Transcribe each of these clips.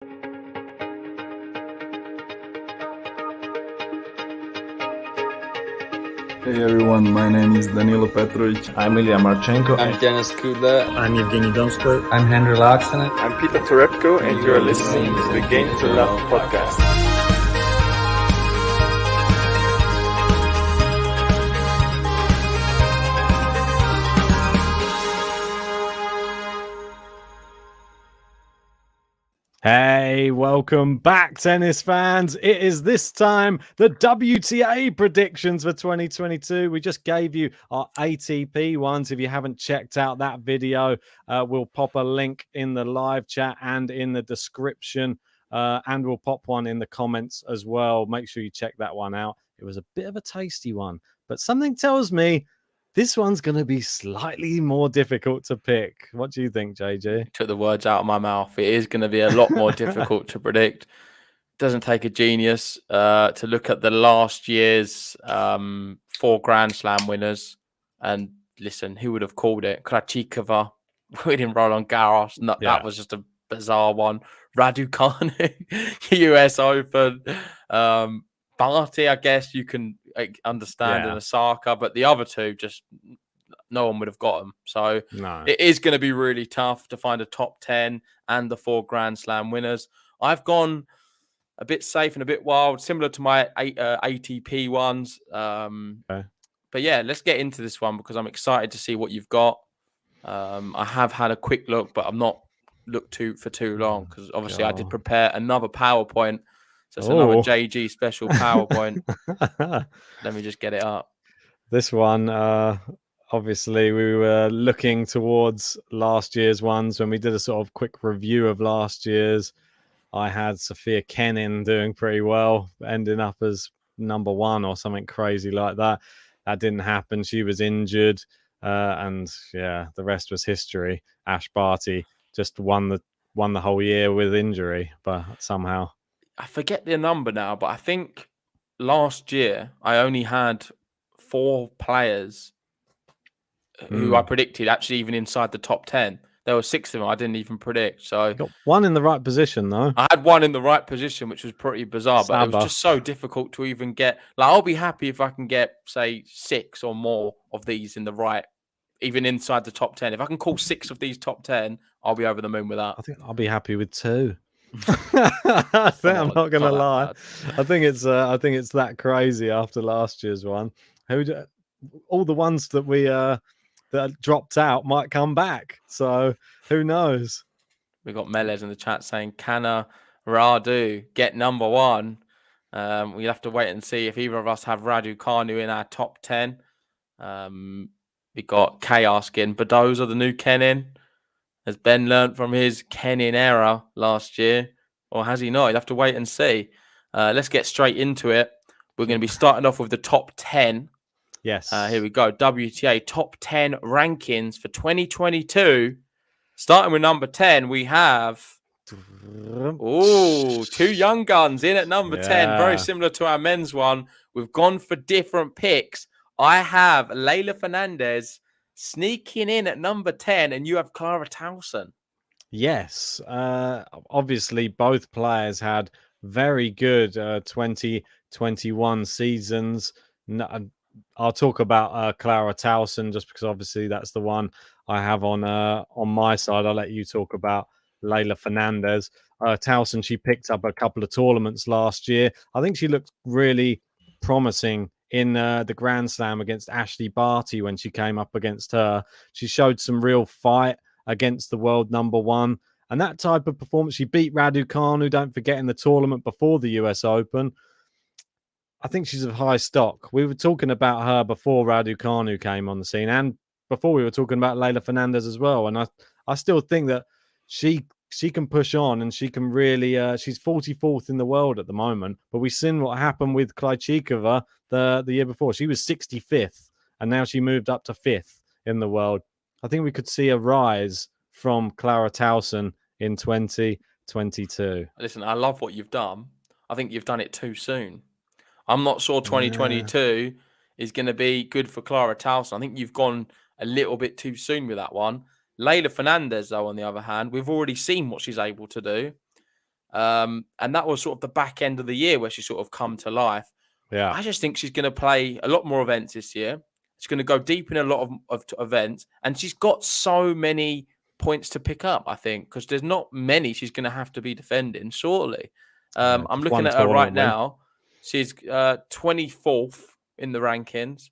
Hey everyone, my name is Danilo Petrovic. I'm Ilya Marchenko. I'm Denis Kudla. I'm Evgeny Donskoy. I'm Henry Laaksonen. I'm Peter Torebko, and you're listening to the Game to Love podcast. Hey, welcome back, tennis fans. It is this time the WTA predictions for 2022. We just gave you our ATP ones. If you haven't checked out that video, we'll pop a link in the live chat and in the description, and we'll pop one in the comments as well. Make sure you check that one out. It was a bit of a tasty one, but something tells me this one's going to be slightly more difficult to pick. What do you think, JJ? Took the words out of my mouth. It is going to be a lot more difficult to predict. Doesn't take a genius to look at the last year's 4 Grand Slam winners. And listen, who would have called it? Krejcikova winning Roland Garros. No, Yeah. That was just a bizarre one. Raducanu, US Open. BARTY, I guess you can understand in Osaka, but the other two, just no one would have got them. So It is going to be really tough to find a top 10 and the 4 Grand Slam winners. I've gone a bit safe and a bit wild, similar to my ATP ones. Okay. But yeah, let's get into this one because I'm excited to see what you've got. I have had a quick look, but I'm not looked for too long because obviously I did prepare another PowerPoint. So it's another JG special PowerPoint. Let me just get it up. This one, obviously, we were looking towards last year's ones when we did a sort of quick review of last year's. I had Sophia Kenin doing pretty well, ending up as number 1 or something crazy like that. That didn't happen. She was injured. And yeah, the rest was history. Ash Barty just won the whole year with injury, but somehow. I forget the number now, but I think last year I only had 4 players who I predicted actually even inside the top 10. There were 6 of them I didn't even predict. So got one in the right position, though. I had one in the right position, which was pretty bizarre, but it was just so difficult to even get. Like, I'll be happy if I can get, say, 6 or more of these in the right, even inside the top 10. If I can call 6 of these top 10, I'll be over the moon with that. I think I'll be happy with 2. I'm not gonna lie. I think it's that crazy after last year's one. All the ones that we that dropped out might come back. So who knows? We got Melez in the chat saying, "Can Radu get number 1?" We'll have to wait and see if either of us have Raducanu in our top 10. We got Kay asking, "Badosa the new Kenin? Has Ben learnt from his Kenin error last year? Or has he not? You'll have to wait and see." Let's get straight into it. We're going to be starting off with the top 10. Yes. Here we go. WTA top 10 rankings for 2022. Starting with number 10, we have... 2 young guns in at number 10. Very similar to our men's one. We've gone for different picks. I have Leylah Fernandez sneaking in at number 10, and you have Clara Towson. Yes. Obviously, both players had very good 2021 seasons. I'll talk about Clara Towson just because obviously that's the one I have on my side. I'll let you talk about Leylah Fernandez. Towson, she picked up a couple of tournaments last year. I think she looked really promising in the Grand Slam against Ashley Barty when she came up against her. She showed some real fight against the world number 1. And that type of performance, she beat Raducanu, don't forget, in the tournament before the US Open. I think she's of high stock. We were talking about her before Raducanu came on the scene and before we were talking about Leylah Fernandez as well. And I still think that she can push on and she can really... she's 44th in the world at the moment. But we've seen what happened with Krejcikova the year before. She was 65th and now she moved up to 5th in the world. I think we could see a rise from Clara Towson in 2022. Listen, I love what you've done. I think you've done it too soon. I'm not sure 2022 is going to be good for Clara Towson. I think you've gone a little bit too soon with that one. Leylah Fernandez, though, on the other hand, we've already seen what she's able to do. And that was sort of the back end of the year where she sort of come to life. Yeah. I just think she's going to play a lot more events this year. She's going to go deep in a lot of events, and she's got so many points to pick up, I think, because there's not many she's going to have to be defending, surely. I'm Just looking one at her right tournament win. now. She's 24th in the rankings.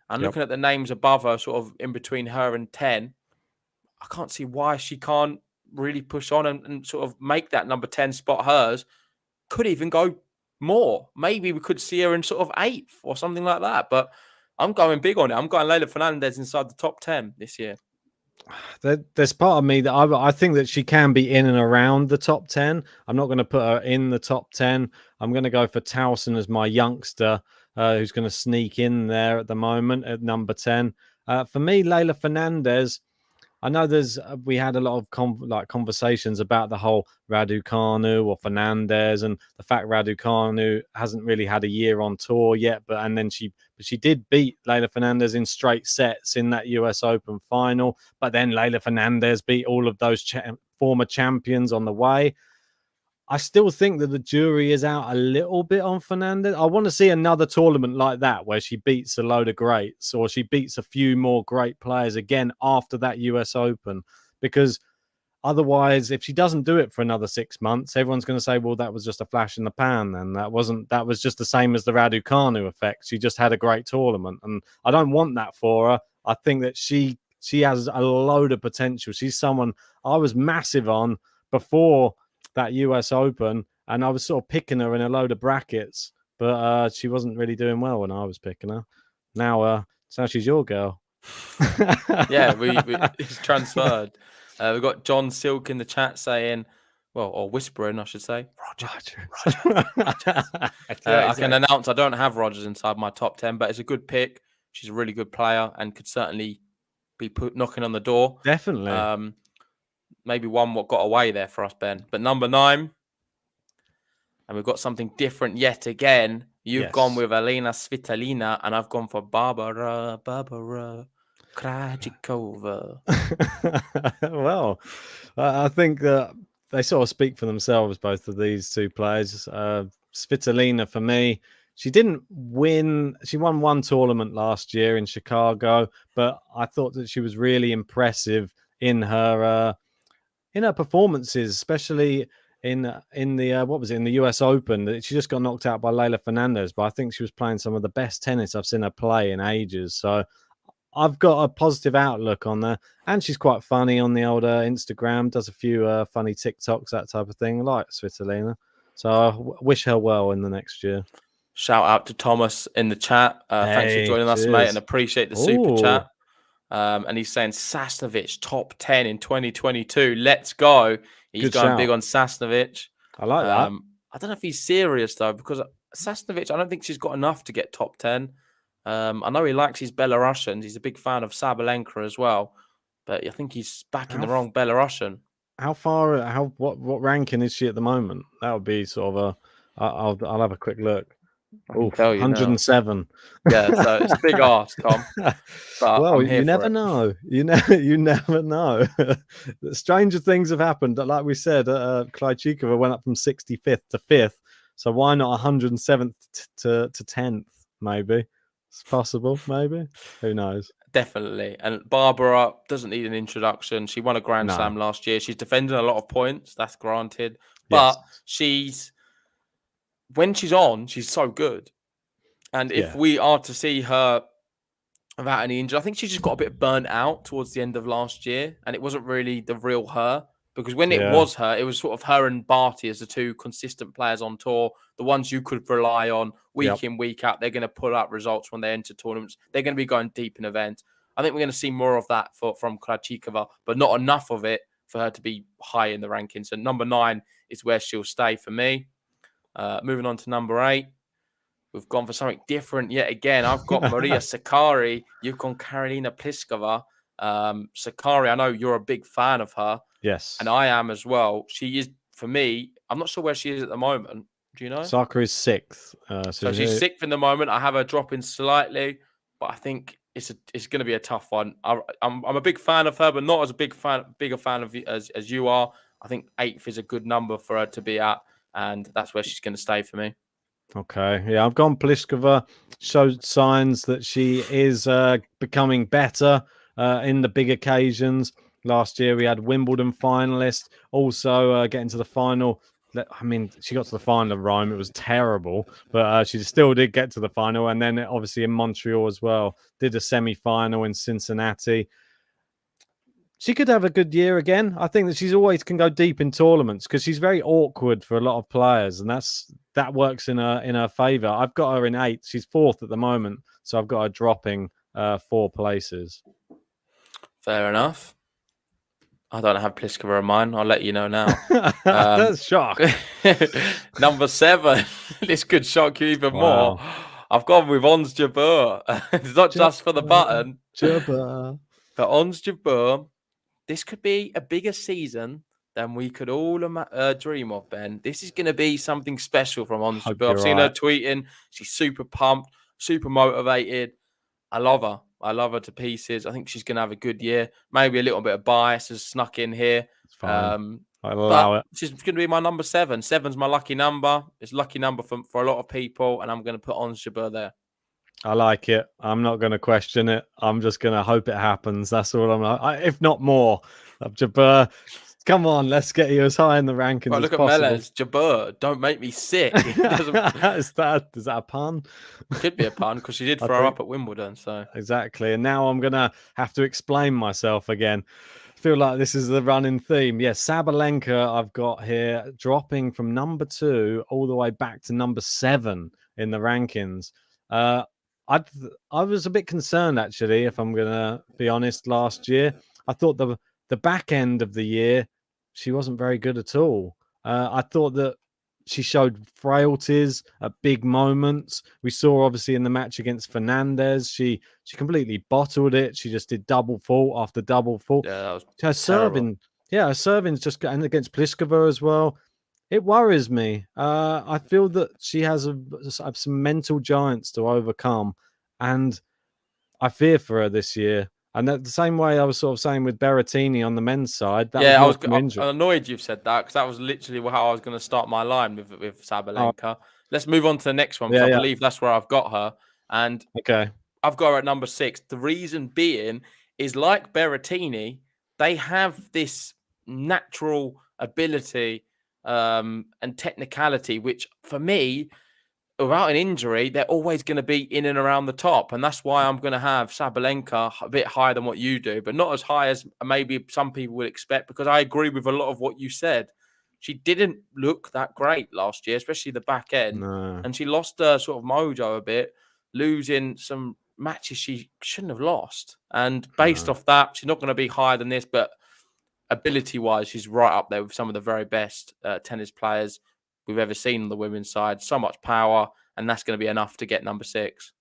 I'm Yep. looking at the names above her, sort of in between her and 10. I can't see why she can't really push on and sort of make that number 10 spot hers. Could even go more. Maybe we could see her in sort of 8th or something like that. But I'm going big on it. I'm going Leylah Fernandez inside the top 10 this year. There's part of me that I think that she can be in and around the top 10. I'm not going to put her in the top 10. I'm going to go for Towson as my youngster, who's going to sneak in there at the moment at number 10. For me, Leylah Fernandez, I know we had a lot of conversations about the whole Raducanu or Fernandez, and the fact Raducanu hasn't really had a year on tour yet, but she did beat Leylah Fernandez in straight sets in that US Open final. But then Leylah Fernandez beat all of those former champions on the way. I still think that the jury is out a little bit on Fernandez. I want to see another tournament like that where she beats a load of greats, or she beats a few more great players again after that US Open. Because otherwise, if she doesn't do it for another 6 months, everyone's going to say, well, that was just a flash in the pan. And that was just the same as the Raducanu effect. She just had a great tournament. And I don't want that for her. I think that she has a load of potential. She's someone I was massive on before that US Open, and I was sort of picking her in a load of brackets, but she wasn't really doing well when I was picking her. Now she's your girl. Yeah, it's transferred. We've got John Silk in the chat saying, well, or whispering, I should say, Roger. I can announce I don't have Rogers inside my top 10, but it's a good pick. She's a really good player and could certainly be knocking on the door. Definitely. Maybe one what got away there for us, Ben. But number 9, and we've got something different yet again. You've gone with ELINA Svitolina, and I've gone for Barbara Krejcikova. Well, I think that they sort of speak for themselves, both of these two players. Svitolina, for me, she didn't win. She won one tournament last year in Chicago, but I thought that she was really impressive in her performances, especially in the in the US Open. She just got knocked out by Leylah Fernandez, but I think she was playing some of the best tennis I've seen her play in ages. So I've got a positive outlook on her, and she's quite funny on the old Instagram. Does a few funny TikToks, that type of thing, like Svitolina. So I wish her well in the next year. Shout out to Thomas in the chat. Thanks for joining us, mate, and appreciate the super chat. And he's saying Sasnovich top 10 in 2022. Let's go. He's going big on Sasnovich. I like that. I don't know if he's serious though, because Sasnovich, I don't think she's got enough to get top 10. I know he likes his Belarusians. He's a big fan of Sabalenka as well, but I think he's backing the wrong Belarusian. What ranking is she at the moment? That would be sort of I'll have a quick look. I'll tell you 107. Yeah, so it's a big ask, Tom. But well, you never know. You never know. Stranger things have happened. Like we said, Krejcikova went up from 65th to 5th. So why not 107th to 10th? Maybe it's possible. Maybe, who knows? Definitely. And Barbara doesn't need an introduction. She won a Grand Slam last year. She's defending a lot of points. That's granted. But when she's on, she's so good. And if we are to see her without any injury, I think she just got a bit burnt out towards the end of last year. And it wasn't really the real her. Because when it was her, it was sort of her and Barty as the two consistent players on tour, the ones you could rely on week in, week out. They're going to pull out results when they enter tournaments. They're going to be going deep in events. I think we're going to see more of that from Krejcikova, but not enough of it for her to be high in the rankings. So number 9 is where she'll stay for me. Moving on to number 8. We've gone for something different yet again. I've got Maria Sakkari. You've gone Karolina Pliskova. Sakkari, I know you're a big fan of her. Yes. And I am as well. She is, for me, I'm not sure where she is at the moment. Do you know? Sakkari is 6th. So she's 6th in the moment. I have her dropping slightly, but I think it's going to be a tough one. I'm a big fan of her, but not as bigger fan of as you are. I think 8th is a good number for her to be at, and that's where she's going to stay for me. Okay, yeah, I've gone Pliskova. Showed signs that she is becoming better in the big occasions. Last year we had Wimbledon finalist, also getting to the final. I mean, she got to the final of Rome. It was terrible, but she still did get to the final. And then obviously in Montreal as well, did a semi-final in Cincinnati. She could have a good year again. I think that she's always can go deep in tournaments because she's very awkward for a lot of players, and that works in her favour. I've got her in 8th. She's 4th at the moment, so I've got her dropping 4 places. Fair enough. I don't have Pliskova in mine. I'll let you know now. Shock. Number 7. This could shock you even more. I've gone with Ons Jabeur. It's not just for the button. Jabeur. For Ons Jabeur, this could be a bigger season than we could all dream of, Ben. This is going to be something special from Ons Jabeur. I've seen her tweeting. She's super pumped, super motivated. I love her. I love her to pieces. I think she's going to have a good year. Maybe a little bit of bias has snuck in here. It's fine. I'll allow it. She's going to be my number 7. 7's my lucky number. It's a lucky number for a lot of people, and I'm going to put Ons Jabeur there. I like it. I'm not going to question it. I'm just going to hope it happens. That's all I'm like. If not more. Jabeur, come on, let's get you as high in the rankings as look possible. Look at Melez. Jabeur, don't make me sick. Is that a pun? Could be a pun because she did throw up at Wimbledon. So exactly. And now I'm going to have to explain myself again. I feel like this is the running theme. Yeah, Sabalenka I've got here dropping from number 2 all the way back to number 7 in the rankings. I was a bit concerned, actually, if I'm going to be honest, last year. I thought the back end of the year, she wasn't very good at all. I thought that she showed frailties at big moments. We saw, obviously, in the match against Fernandez, she completely bottled it. She just did double fault after double fault. Yeah, that was her serving. Yeah, her serving's just and against Pliskova as well. It worries me. I feel that she has some mental giants to overcome, and I fear for her this year. And the same way I was sort of saying with Berrettini on the men's side. I'm annoyed you've said that because that was literally how I was going to start my line with Sabalenka. Let's move on to the next one because I believe that's where I've got her. And I've got her at number 6. The reason being is like Berrettini, they have this natural ability and technicality, which for me, without an injury, they're always going to be in and around the top. And that's why I'm going to have Sabalenka a bit higher than what you do, but not as high as maybe some people would expect, because I agree with a lot of what you said. She didn't look that great last year, especially the back end. No. And she lost her sort of mojo a bit, losing some matches she shouldn't have lost. And based off that, she's not going to be higher than this, but ability-wise, she's right up there with some of the very best tennis players we've ever seen on the women's side. So much power, and that's going to be enough to get number 6.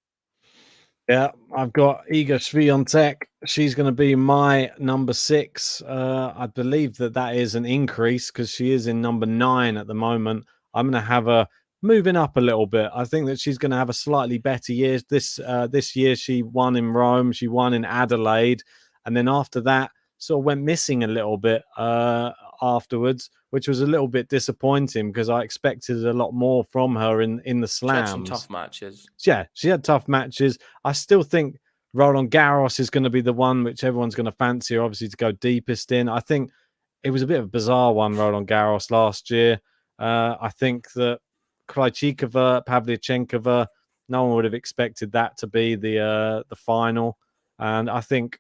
Yeah, I've got Iga Swiatek. She's going to be my number 6. I believe that is an increase because she is in number 9 at the moment. I'm going to have her moving up a little bit. I think that she's going to have a slightly better year. This year she won in Rome, she won in Adelaide, and then after that sort of went missing a little bit afterwards, which was a little bit disappointing because I expected a lot more from her in the slams. She had some tough matches. Yeah, she had tough matches. I still think Roland Garros is going to be the one which everyone's going to fancy, obviously, to go deepest in. I think it was a bit of a bizarre one, Roland Garros last year. I think that Krejcikova, Pavlyuchenkova, no one would have expected that to be the final. And I think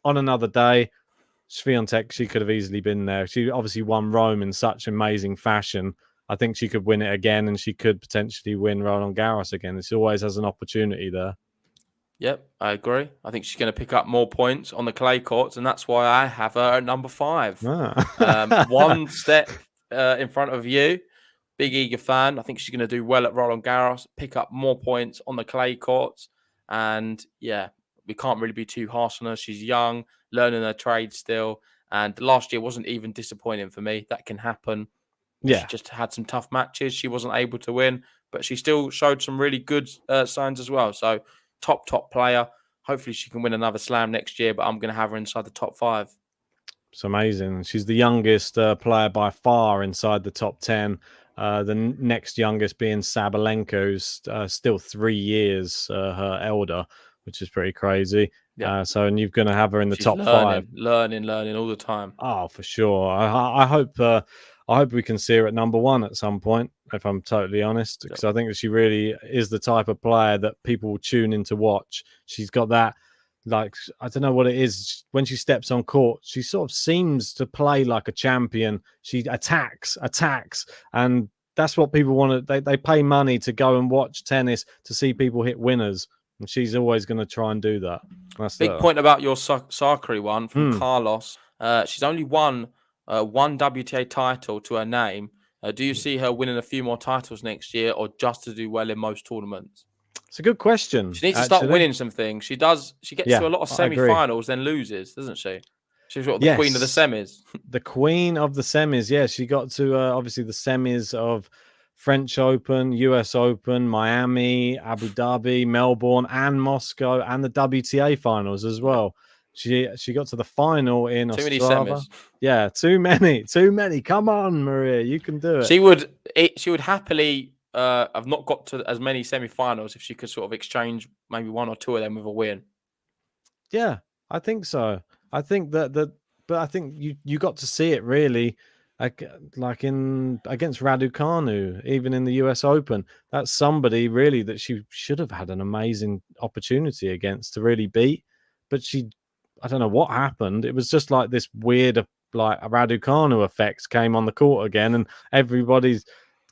on another day, Swiatek, she could have easily been there. She obviously won Rome in such amazing fashion. I think she could win it again, and she could potentially win Roland Garros again. She always has an opportunity there. Yep, I agree. I think she's going to pick up more points on the clay courts, and that's why I have her at number 5. One step in front of you. Big Iga fan. I think she's going to do well at Roland Garros, pick up more points on the clay courts, and yeah, we can't really be too harsh on her. She's young, learning her trade still. And last year wasn't even disappointing for me. That can happen. Yeah. She just had some tough matches. She wasn't able to win, but she still showed some really good signs as well. So top player. Hopefully she can win another slam next year, but I'm going to have her inside the top 5. It's amazing. She's the youngest player by far inside the top 10. The next youngest being Sabalenka, who's still 3 years her elder, which is pretty crazy. Yeah. So, and you're going to have her in the She's top 5. learning all the time. Oh, for sure. I hope we can see her at number 1 at some point, if I'm totally honest, because I think that she really is the type of player that people will tune in to watch. She's got that, like, I don't know what it is. When she steps on court, she sort of seems to play like a champion. She attacks, and that's what people want to. They pay money to go and watch tennis to see people hit winners, and she's always going to try and do that. That's Big point about your Sakari one from Carlos. She's only won one WTA title to her name. Do you see her winning a few more titles next year, or just to do well in most tournaments? It's a good question. She needs to start winning some things. She does. She gets to a lot of semi-finals, then loses, doesn't she? She's got the queen of the semis. The queen of the semis. Yeah, she got to obviously the semis of French Open, US Open, Miami, Abu Dhabi, Melbourne, and Moscow, and the WTA finals as well. She got to the final in Ostrava. Too many semis. Yeah, too many. Come on, Maria, you can do it. She would happily have not got to as many semi-finals if she could sort of exchange maybe 1 or 2 of them with a win. Yeah, I think so. I think but I think you got to see it really, like against Raducanu, even in the US Open. That's somebody really that she should have had an amazing opportunity against to really beat, but I don't know what happened. It was just like this weird, like Raducanu effects came on the court again, and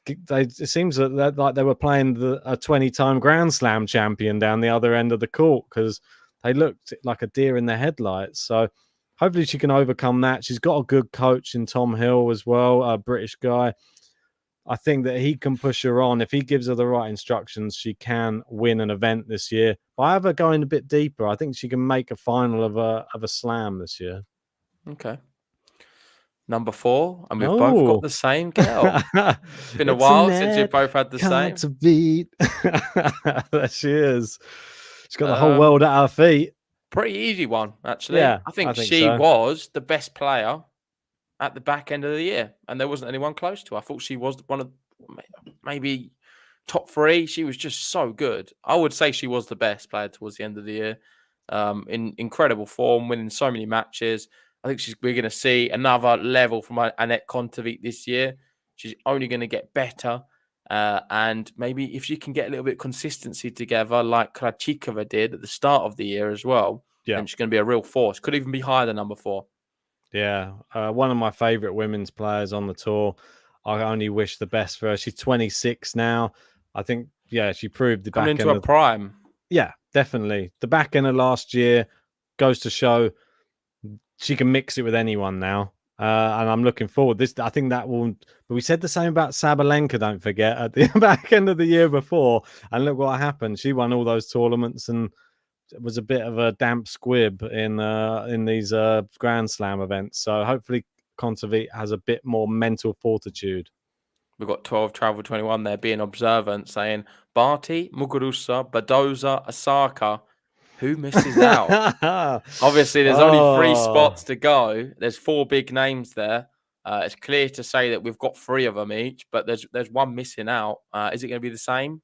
it seems that like they were playing a 20-time Grand Slam champion down the other end of the court because they looked like a deer in the headlights. So hopefully she can overcome that. She's got a good coach in Tom Hill as well, a British guy. I think that he can push her on. If he gives her the right instructions, she can win an event this year. But I have her going a bit deeper. I think she can make a final of a slam this year. Okay. Number 4, and we've both got the same girl. It's been a while since you've both had the same. There she is. She's got the whole world at her feet. Pretty easy one, actually. Yeah, I think she was the best player at the back end of the year, and there wasn't anyone close to her. I thought she was one of maybe top 3. She was just so good. I would say she was the best player towards the end of the year. In incredible form, winning so many matches. I think we're going to see another level from ANETT KONTAVEIT this year. She's only going to get better. And maybe if she can get a little bit of consistency together like Krajcikova did at the start of the year as well, then she's going to be a real force. Could even be higher than number 4. Yeah, one of my favourite women's players on the tour. I only wish the best for her. She's 26 now. I think, she proved the back end. Coming into her prime. Yeah, definitely. The back end of last year goes to show she can mix it with anyone now. And I'm looking forward. I think that will. But we said the same about Sabalenka, don't forget, at the back end of the year before. And look what happened. She won all those tournaments and it was a bit of a damp squib in these Grand Slam events. So hopefully KONTAVEIT has a bit more mental fortitude. We've got 12 Travel 21 there being observant, saying BARTY, MUGURUZA, BADOSA, Osaka. Who misses out? Obviously, there's only 3 spots to go. There's 4 big names there. It's clear to say that we've got 3 of them each, but there's one missing out. Is it going to be the same?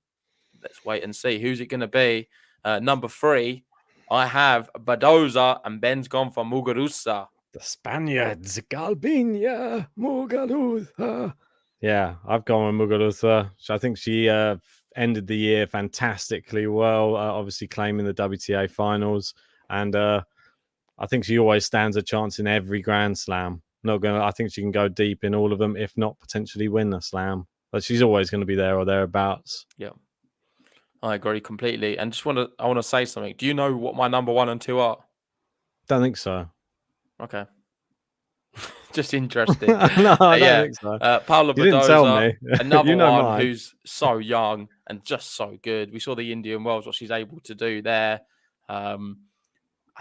Let's wait and see. Who's it going to be? Number 3, I have Badosa, and Ben's gone for MUGURUZA. The Spaniards, GARBINE, MUGURUZA. Yeah, I've gone with MUGURUZA. I think she ended the year fantastically well, obviously claiming the WTA finals. And I think she always stands a chance in every Grand Slam. I think she can go deep in all of them, if not potentially win a slam. But she's always going to be there or thereabouts. Yeah, I agree completely. And I want to say something. Do you know what my number 1 and 2 are? Don't think so. Okay. Just interesting. No, I don't think so. PAULA You didn't tell me. Another one mine. who's so young and just so good. We saw the Indian Wells, what she's able to do there. I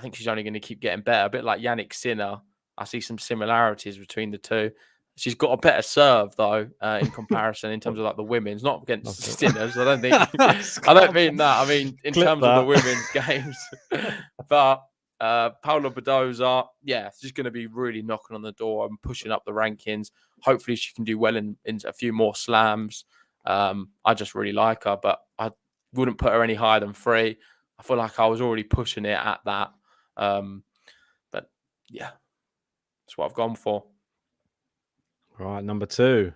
think she's only going to keep getting better. A bit like Yannick Sinner. I see some similarities between the two. She's got a better serve though, in comparison, in terms of like the women's, not against Sinners. I don't think. I don't mean that. I mean in terms of the women's games. But Paula Badosa, yeah, she's going to be really knocking on the door and pushing up the rankings. Hopefully, she can do well in a few more slams. I just really like her, but I wouldn't put her any higher than 3. I feel like I was already pushing it at that. But yeah, that's what I've gone for. Right, number 2.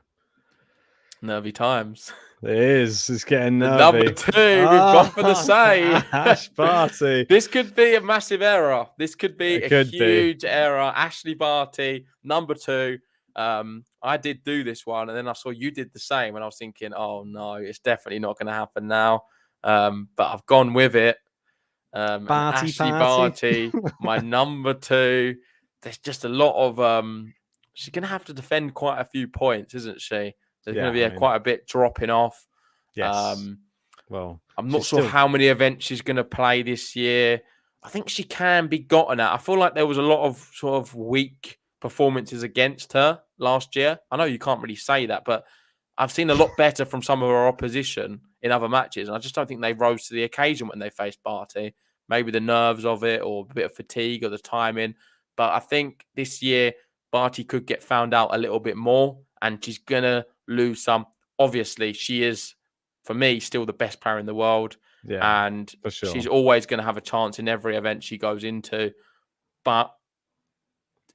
Nervy times. It is. It's getting nervy. Number 2, we've gone for the same. Ash Barty. This could be a massive error. This could be a huge error. Ashley Barty, number 2. I did do this one, and then I saw you did the same, and I was thinking, oh no, it's definitely not going to happen now. But I've gone with it. Ashley Barty, my number 2. There's just a lot of she's going to have to defend quite a few points, isn't she? There's going to be quite a bit dropping off. Yes. Well, I'm not sure how many events she's going to play this year. I think she can be gotten at. I feel like there was a lot of sort of weak performances against her last year. I know you can't really say that, but I've seen a lot better from some of her opposition in other matches. And I just don't think they rose to the occasion when they faced Barty. Maybe the nerves of it or a bit of fatigue or the timing. But I think this year, Barty could get found out a little bit more and she's going to lose some. Obviously, she is, for me, still the best player in the world. Yeah, and for sure. She's always going to have a chance in every event she goes into. But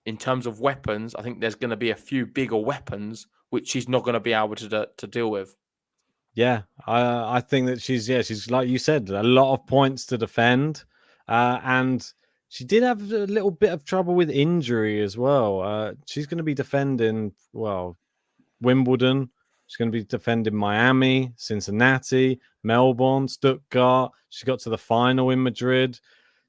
in terms of weapons, I think there's going to be a few bigger weapons which she's not going to be able to deal with. Yeah, I think that she's like you said, a lot of points to defend, and she did have a little bit of trouble with injury as well. She's going to be defending Wimbledon. She's going to be defending Miami, Cincinnati, Melbourne, Stuttgart. She got to the final in Madrid.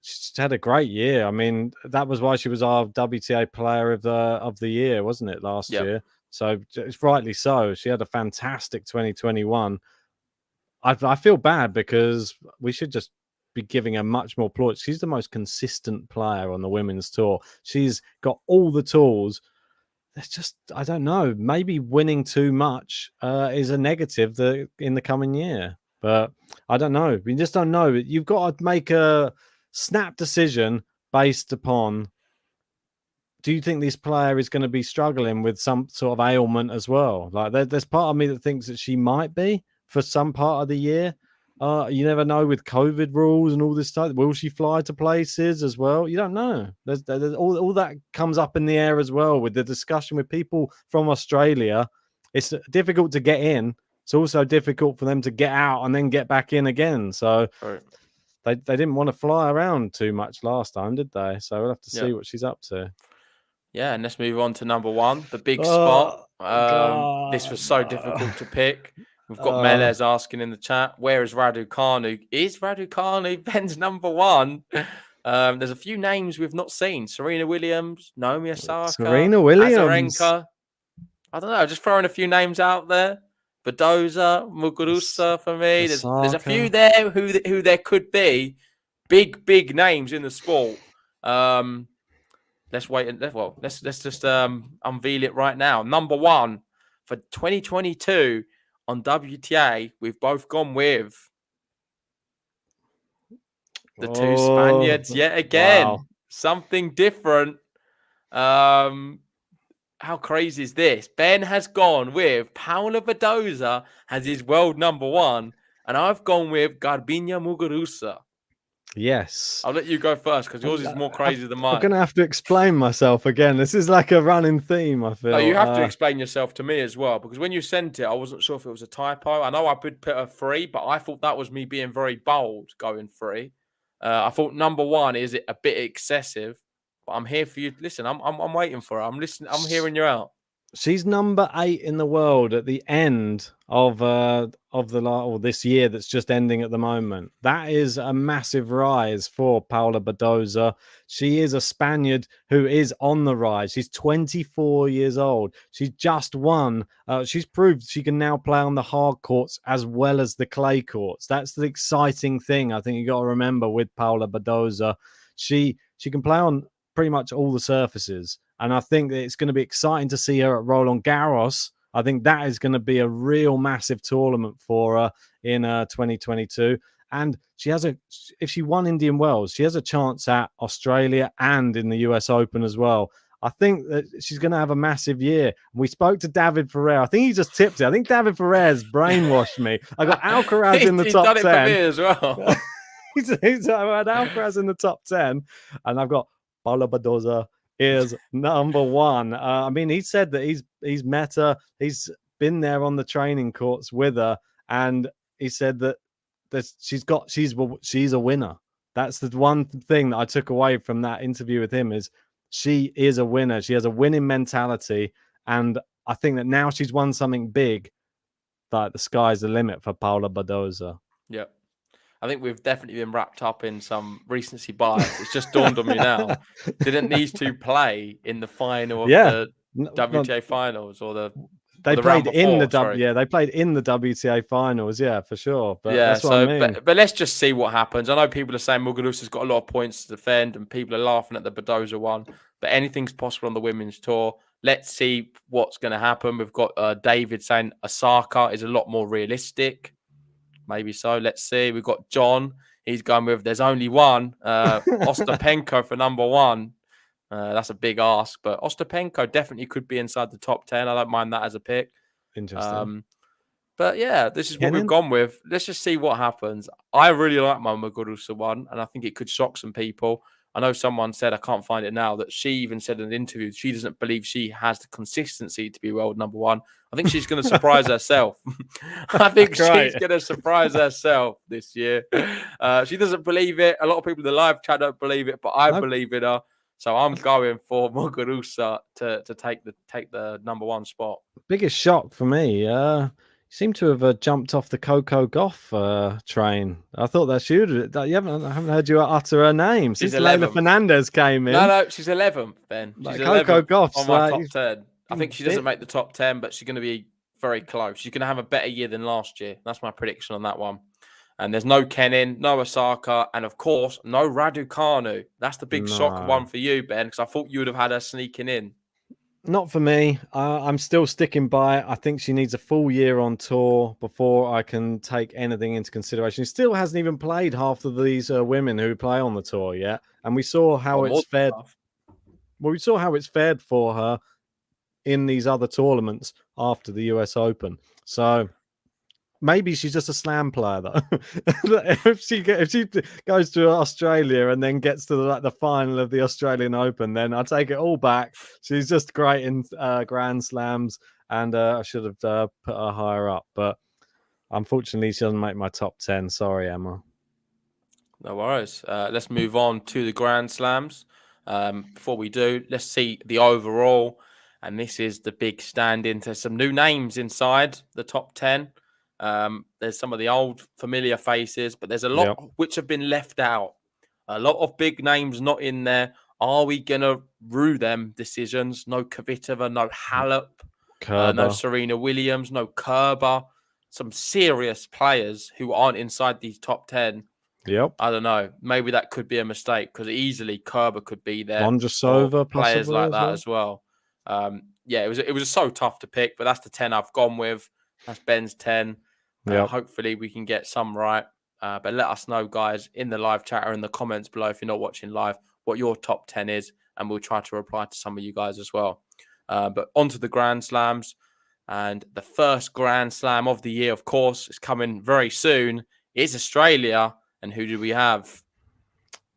She's had a great year. I mean, that was why she was our WTA Player of the Year, wasn't it, last year? So it's rightly so. She had a fantastic 2021. I feel bad because we should just be giving her much more plaudits. She's the most consistent player on the women's tour. She's got all the tools. It's just, I don't know, maybe winning too much is a negative in the coming year. But I don't know. We just don't know. You've got to make a snap decision based upon, do you think this player is going to be struggling with some sort of ailment as well? Like there's part of me that thinks that she might be for some part of the year. You never know with COVID rules and all this stuff. Will she fly to places as well? You don't know. There's all that comes up in the air as well with the discussion with people from Australia. It's difficult to get in. It's also difficult for them to get out and then get back in again. So they didn't want to fly around too much last time, did they? So we'll have to see what she's up to. Yeah, and let's move on to number 1, the big spot. This was so difficult to pick. We've got Melez asking in the chat, where is Raducanu? Is Raducanu Ben's number 1? There's a few names we've not seen. Serena Williams, Naomi Osaka, Serena Williams. Azarenka. I don't know, just throwing a few names out there. Badosa, Muguruza for me. There's a few there who there could be big names in the sport. Let's wait and let's just unveil it right now. Number 1 for 2022 on WTA, we've both gone with the two Spaniards yet again. Wow. Something different. How crazy is this? Ben has gone with Paula Badosa as his world number 1, and I've gone with Garbine Muguruza. Yes. I'll let you go first because yours is more crazy than mine. I'm going to have to explain myself again. This is like a running theme, I feel. No, you have to explain yourself to me as well, because when you sent it, I wasn't sure if it was a typo. I know I put a 3, but I thought that was me being very bold going 3. I thought number 1 is a bit excessive, but I'm here for you. Listen, I'm waiting for her. I'm listening. I'm hearing you out. She's number 8 in the world at the end of this year that's just ending at the moment. That is a massive rise for Paula Badosa. She is a Spaniard who is on the rise. She's 24 years old. She's just won. She's proved she can now play on the hard courts as well as the clay courts. That's the exciting thing. I think you got to remember with Paula Badosa. She can play on pretty much all the surfaces. And I think that it's going to be exciting to see her at Roland Garros. I think that is going to be a real massive tournament for her in 2022. And she has if she won Indian Wells, she has a chance at Australia and in the US Open as well. I think that she's going to have a massive year. We spoke to David Ferrer. I think he just tipped it. I think David Ferrer's brainwashed me. I got Alcaraz in the He's top done it 10. for me as well. He's had Alcaraz in the top 10, and I've got Paula Badosa is number 1. I mean, he said that he's met her. He's been there on the training courts with her, and he said that she's a winner. That's the one thing that I took away from that interview with him is she is a winner. She has a winning mentality, and I think that now she's won something big, like the sky's the limit for Paula Badosa. Yeah. I think we've definitely been wrapped up in some recency bias. It's just dawned on me now. Didn't these two play in the final of the WTA finals or the they the played round in before, the they played in the WTA finals, for sure. But yeah, that's what I mean. but let's just see what happens. I know people are saying Muguruza's got a lot of points to defend, and people are laughing at the Badosa one. But anything's possible on the women's tour. Let's see what's going to happen. We've got David saying Osaka is a lot more realistic. Maybe so. Let's see. We've got John. He's going with there's only one. Ostapenko for number 1. That's a big ask, but Ostapenko definitely could be inside the top 10. I don't mind that as a pick. Interesting. But yeah, this is what we've gone with. Let's just see what happens. I really like my Muguruza one, and I think it could shock some people. I know someone said, I can't find it now, that she even said in an interview she doesn't believe she has the consistency to be world number 1. I think she's going to surprise herself. I think she's going to surprise herself this year. She doesn't believe it. A lot of people in the live chat don't believe it, but I believe in her. So I'm going for Muguruza to take the number 1 spot. Biggest shock for me. You seem to have jumped off the Coco Gauff train. I thought that she would. I haven't heard you utter her name since Leila Fernandez came in. No, she's 11th, Ben. She's Coco Gauff on my top 10. I think she doesn't make the top 10, but she's going to be very close. She's going to have a better year than last year. That's my prediction on that one. And there's no Kenin, no Osaka, and of course, no Raducanu. That's the big shock one for you, Ben, because I thought you would have had her sneaking in. Not for me. I'm still sticking by it. I think she needs a full year on tour before I can take anything into consideration. She still hasn't even played half of these women who play on the tour yet. And we saw how it's fared. Well, we saw how it's fared for her in these other tournaments after the US Open. So maybe she's just a slam player, though. if she goes to Australia and then gets to the final of the Australian Open, then I take it all back. She's just great in Grand Slams, and I should have put her higher up. But unfortunately, she doesn't make my top 10. Sorry, Emma. No worries. Let's move on to the Grand Slams. Before we do, let's see the overall. And this is the big stand-in. There's some new names inside the top 10. There's some of the old familiar faces, but there's a lot which have been left out. A lot of big names not in there. Are we going to rue them decisions? No Kvitova, no Halep, no Serena Williams, no Kerber. Some serious players who aren't inside these top 10. Yep. I don't know. Maybe that could be a mistake because easily Kerber could be there. Vondrousova, players like that as well. Yeah, it was so tough to pick, but that's the 10 I've gone with. That's Ben's 10. Hopefully we can get some right. But let us know, guys, in the live chat or in the comments below if you're not watching live, what your top 10 is, and we'll try to reply to some of you guys as well. But on to the Grand Slams. And the first Grand Slam of the year, of course, is coming very soon. It's Australia. And who do we have?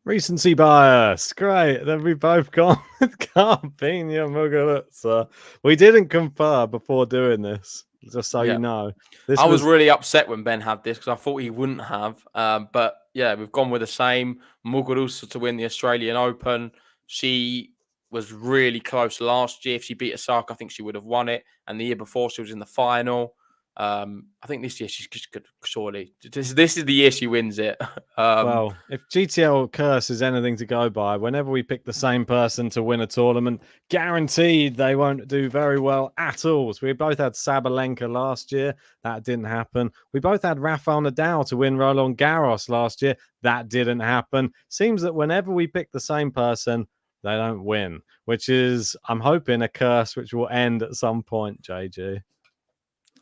Recency bias. Great. Then we both gone with Garbine Muguruza. We didn't confer before doing this, just so you know. I was really upset when Ben had this because I thought he wouldn't have. But yeah, we've gone with the same. Muguruza to win the Australian Open. She was really close last year. If she beat Osaka, I think she would have won it. And the year before, she was in the final. I think this year she's good, surely. This is the year she wins it. Well, if GTL curse is anything to go by, whenever we pick the same person to win a tournament, guaranteed they won't do very well at all. So we both had Sabalenka last year. That didn't happen. We both had Rafael Nadal to win Roland Garros last year. That didn't happen. Seems that whenever we pick the same person, they don't win, which is, I'm hoping, a curse which will end at some point, JG.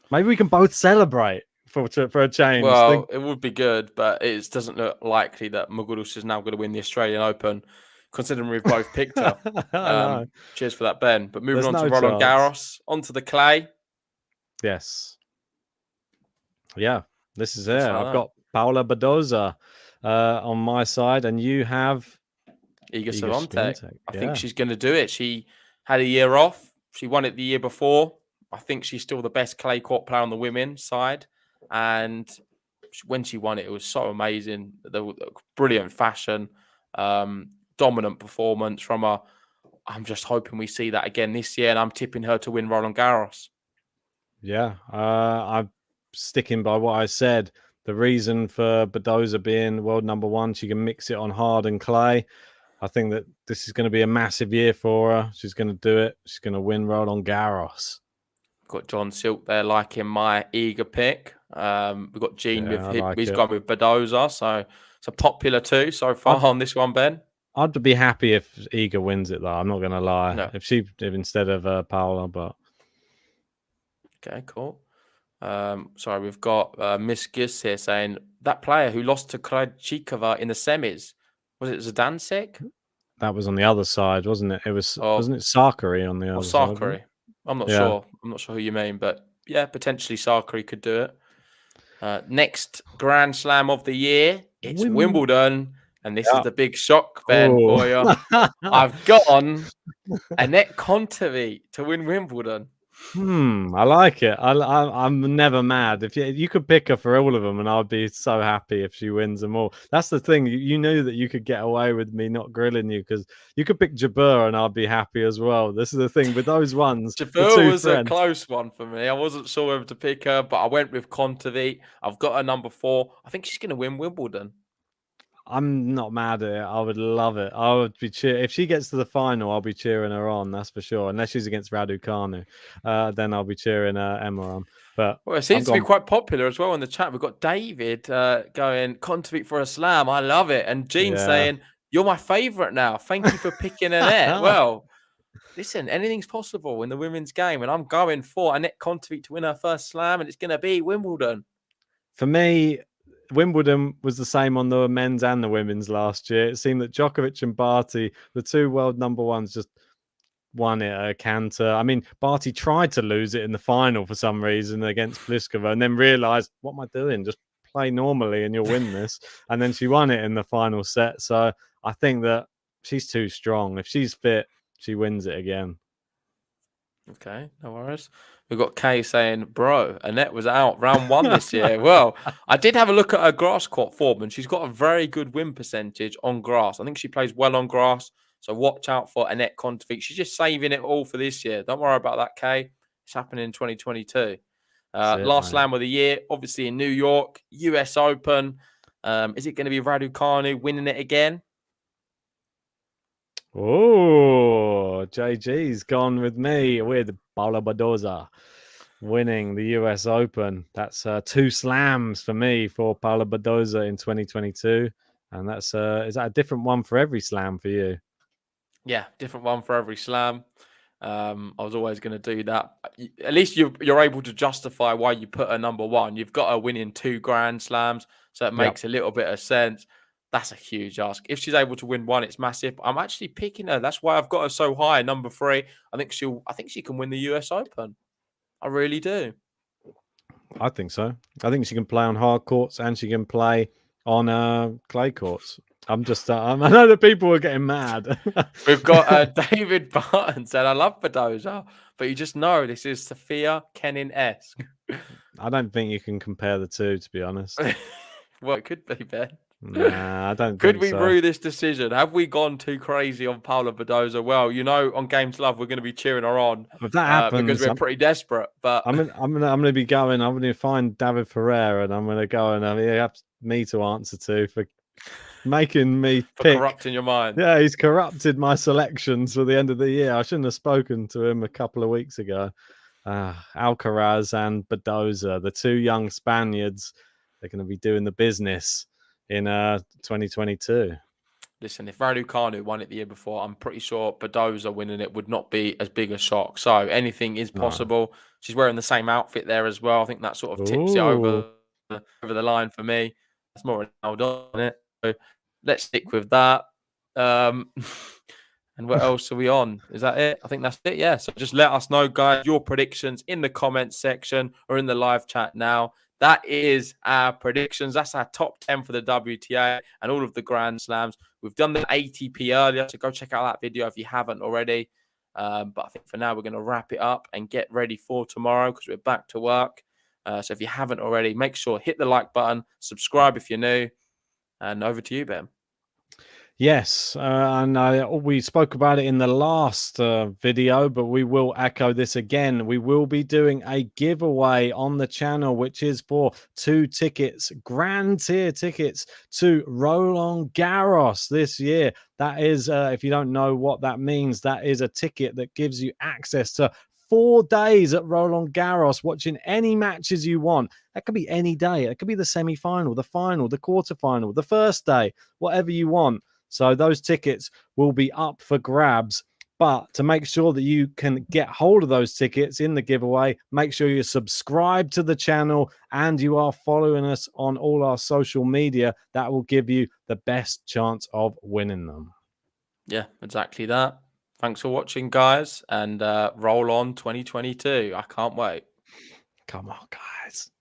Maybe we can both celebrate for a change. Well, it would be good, but it doesn't look likely that Muguruza is now going to win the Australian Open, considering we've both picked her. I know. Cheers for that, Ben. But moving There's on to no Roland chance. Garros, onto the clay. Yes. Yeah, this is it. Just like I've that. got Paula Badosa on my side, and you have Iga Iga Swiatek. Swiatek, I yeah. think she's going to do it. She had a year off. She won it the year before. I think she's still the best clay court player on the women's side. And when she won it, it was so amazing. The brilliant fashion, dominant performance from her. I'm just hoping we see that again this year, and I'm tipping her to win Roland Garros. Yeah, I'm sticking by what I said. The reason for Badosa being world number one, she can mix it on hard and clay. I think that this is going to be a massive year for her. She's going to do it. She's going to win Roland Garros. Got John Silk there liking my eager pick. We've got Gene he's gone with Badosa, so it's a popular two so far on this one, Ben. I'd be happy if Iga wins it, though. I'm not going to lie. No. If instead of Paula, but okay, cool. Sorry, we've got Miss Giss here saying that player who lost to Krejcikova in the semis, was it Zdansek? That was on the other side, wasn't it? It was wasn't it Sakari on the other side? Sakari. I'm not sure. I'm not sure who you mean, but yeah, potentially Sakari could do it. Next Grand Slam of the year, it's Wimbledon. And this is the big shock, Ben, for you. I've gone ANETT KONTAVEIT to win Wimbledon. I like it. I'm never mad. If you could pick her for all of them, and I'd be so happy if she wins them all. That's the thing. You knew that you could get away with me not grilling you, because you could pick Jabeur and I'd be happy as well. This is the thing with those ones. Jabeur was a close one for me. I wasn't sure whether to pick her, but I went with KONTAVEIT. I've got her number 4. I think she's going to win Wimbledon. I'm not mad at it. I would love it. I would be if she gets to the final, I'll be cheering her on. That's for sure. Unless she's against Raducanu, then I'll be cheering Emma on. But it seems to be quite popular as well in the chat. We've got David going KONTAVEIT for a slam. I love it, and Gene saying you're my favourite now. Thank you for picking ANETT. Well, listen, anything's possible in the women's game, and I'm going for ANETT KONTAVEIT to win her first slam, and it's going to be Wimbledon. For me, Wimbledon was the same on the men's and the women's last year. It seemed that Djokovic and Barty, the two world number ones, just won it at a canter. I mean, Barty tried to lose it in the final for some reason against Pliskova and then realised, what am I doing? Just play normally and you'll win this. And then she won it in the final set. So I think that she's too strong. If she's fit, she wins it again. Okay, no worries. We've got Kay saying, bro, ANETT was out round 1 this year. Well, I did have a look at her grass court form, and she's got a very good win percentage on grass. I think she plays well on grass, so watch out for ANETT KONTAVEIT. She's just saving it all for this year. Don't worry about that, Kay. It's happening in 2022. Last slam of the year, obviously in New York, US Open. Is it going to be Raducanu winning it again? Oh, JG's gone with me with Paula Badosa winning the US Open. That's 2 slams for me for Paula Badosa in 2022. And that's is that a different one for every slam for you? Yeah, different one for every slam. I was always going to do that. At least you're able to justify why you put her number 1. You've got her winning 2 Grand Slams, so it makes a little bit of sense. That's a huge ask. If she's able to win 1, it's massive. I'm actually picking her. That's why I've got her so high, number 3. I think she can win the US Open. I really do. I think so. I think she can play on hard courts and she can play on clay courts. I'm just, I know that people are getting mad. We've got David Barton said, I love Badosa, but you just know this is Sophia Kenin-esque. I don't think you can compare the two, to be honest. Well, it could be, Ben. Nah, I don't Could think we so. rue this decision? Have we gone too crazy on Paula Badosa? Well, you know, on Games Love, we're going to be cheering her on. If that happens, because we're pretty desperate. But I'm gonna be going. I'm gonna find David Ferrer, and I'm gonna go and he has me to answer to for making me pick. Corrupting your mind. Yeah, he's corrupted my selections for the end of the year. I shouldn't have spoken to him a couple of weeks ago. Alcaraz and Badosa, the 2 young Spaniards, they're going to be doing the business in 2022. Listen, if Raducanu won it the year before, I'm pretty sure Badosa winning it would not be as big a shock. So anything is possible. She's wearing the same outfit there as well. I think that sort of tips it over over the line for me. That's more Ronaldo on it. So let's stick with that. And what else are we on? Is that it? I think that's it. Yeah. So just let us know, guys, your predictions in the comments section or in the live chat now. That is our predictions. That's our top 10 for the WTA and all of the Grand Slams. We've done the ATP earlier, so go check out that video if you haven't already. But I think for now, we're going to wrap it up and get ready for tomorrow because we're back to work. So if you haven't already, make sure hit the like button, subscribe if you're new, and over to you, Ben. Yes, and we spoke about it in the last video, but we will echo this again. We will be doing a giveaway on the channel, which is for 2 tickets, grand tier tickets to Roland Garros this year. That is, if you don't know what that means, that is a ticket that gives you access to 4 days at Roland Garros, watching any matches you want. That could be any day. It could be the semi-final, the final, the quarterfinal, the first day, whatever you want. So those tickets will be up for grabs. But to make sure that you can get hold of those tickets in the giveaway, make sure you subscribe to the channel and you are following us on all our social media. That will give you the best chance of winning them. Yeah, exactly that. Thanks for watching, guys, and roll on 2022. I can't wait. Come on, guys.